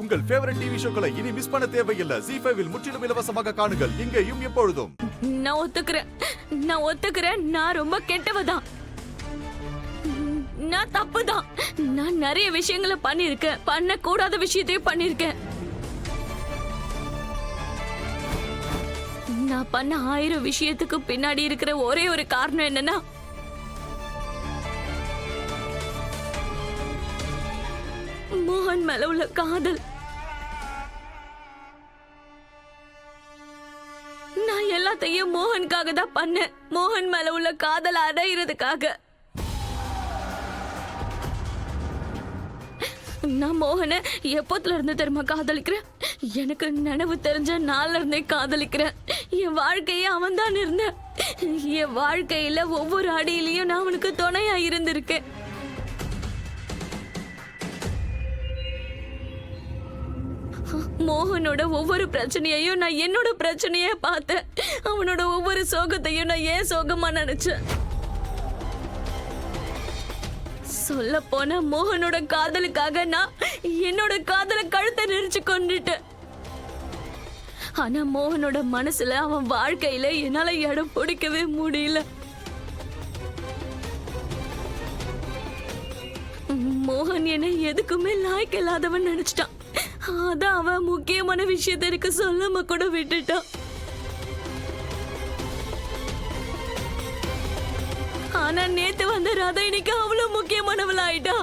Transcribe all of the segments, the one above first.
உங்கள் favourite TV ஷோக்களை இனி miss பண்ண தேவையில்லை. ZEE5 இல் முற்றிலும் இலவசமாக காணுங்கள். இங்கேயும் எப்பொழுதும். நான் ஒத்துக்கிறேன். நான் ரொம்ப கெட்டவதான். நான் தப்புதான். நான் நிறைய விஷயங்களை பண்ணிருக்கேன். பண்ணக்கூடாத விஷயத்தையும் பண்ணிருக்கேன். நான் பண்ண 1000 விஷயத்துக்கு பின்னாடி இருக்கிற ஒரே ஒரு காரணம் என்னன்னா, மோகன் மேல உள்ள காதல். நான் எல்லாத்தையும் மோகனுக்காக தான் பண்ணேன். மோகன் மேல உள்ள காதல் அடையிறதுக்காக. நான் மோகனை எப்போத்துல இருந்து தெரியுமா காதலிக்கிறேன்? எனக்கு நினைவு தெரிஞ்ச நாள்ல இருந்தே காதலிக்கிறேன். என் வாழ்க்கையே அவன் தான் இருந்தேன். என் வாழ்க்கையில ஒவ்வொரு அடியிலையும் நான் அவனுக்கு துணையா இருந்திருக்கேன். மோகனோட ஒவ்வொரு பிரச்சனையையும் நான் என்னோட பிரச்சனையே பார்த்தேன். அவனோட ஒவ்வொரு சோகத்தையும் நான் ஏன் சோகமா நினைச்சேன். சொல்ல போன மோகனோட காதலுக்காக நான் என்னோட காதலை கழுத்தை நெரிச்சு கொண்டுட்டேன். ஆனா மோகனோட மனசுல அவன் வாழ்க்கையில என்னால இடம் பிடிக்கவே முடியல. மோகன் என்னை எதுக்குமே லாய்க்கு இல்லாதவன் நினைச்சிட்டான். அதான் அவன் முக்கியமான விஷயத்த எனக்கு சொல்லாம கூட விட்டுட்டான். ஆனா நேத்து வந்த ராதா இன்னைக்கு அவ்வளவு முக்கியமானவள் ஆயிட்டா.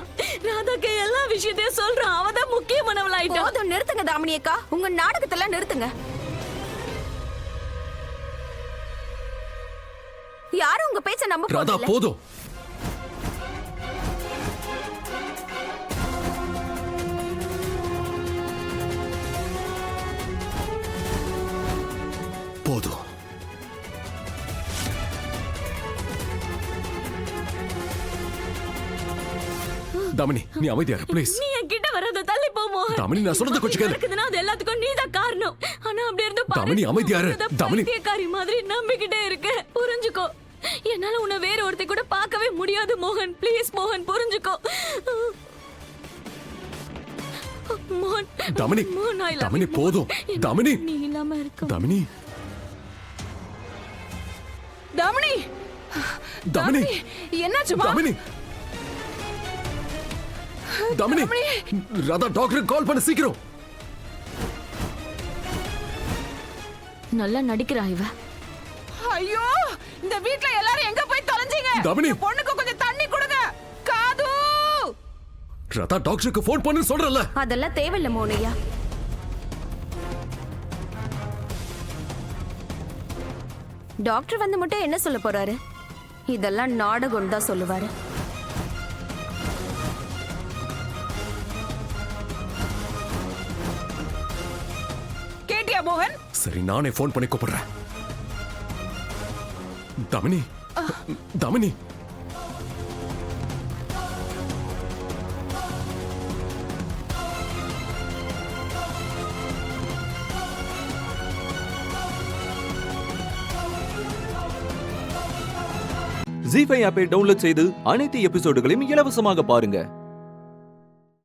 ராதாக்கு எல்லா விஷயத்தையும் சொல்றான். அவதான் முக்கியமானவள் ஆயிட்டா. போதும், நிறுத்துங்க தாமினி அக்கா. உங்க நாடகத்தெல்லாம் நிறுத்துங்க. யாரும் உங்க பேச்ச நம்ப ராதா, போதும். போதும். தாமினி, நீ அமைதியா இரு ப்ளீஸ். நீ என் கிட்ட வராத, தள்ளி போ மோகன். தாமினி, நான் சொல்றது கொஞ்சம் கேளு. இருக்குதுன்னா அது எல்லாத்துக்கும் நீதான் காரணம். ஆனா அப்படி இருந்து பாரு. தாமினி, அமைதியா இரு. தாமினி, பைத்தியக்காரி மாதிரி நம்பிக்கிட்டே இருக்க. புரிஞ்சுக்கோ. என்னால உன்னை வேற ஒருத்தை கூட பார்க்கவே முடியாது மோகன். ப்ளீஸ் மோகன், புரிஞ்சுக்கோ. மோகன். தாமினி, தாமினி போதும். தாமினி, நீ இல்லாம இருக்க. தாமினி, தாமினி, தாமினி, என்னாச்சுமா? தாமினி, தாமினி, ராதா டாக்டருக்கு கால் பண்ண சீக்கிரம். நல்லா நடிக்கிறா இவ. ஐயோ, இந்த வீட்ல எல்லாரும் எங்க போய் தொலைஞ்சீங்க? தாமினி, பொண்ணுக்கு கொஞ்சம் தண்ணி கொடுங்க. காது. ராதா டாக்டருக்கு ஃபோன் பண்ணு சொல்றல. அதெல்லாம் தேவையில்ல மோனையா. டாக்டர் வந்து மட்டும் என்ன சொல்ல போறாரு? இதெல்லாம் நாடகம் தான் சொல்லுவாரு. கேட்டியா மோகன்? சரி, நானே ஃபோன் பண்ணி கூப்பிடுறேன். தாமினி, தாமினி, ZEE5 ஆப்பை டவுன்லோட் செய்து அனைத்து எபிசோடுகளையும் இலவசமாக பாருங்க.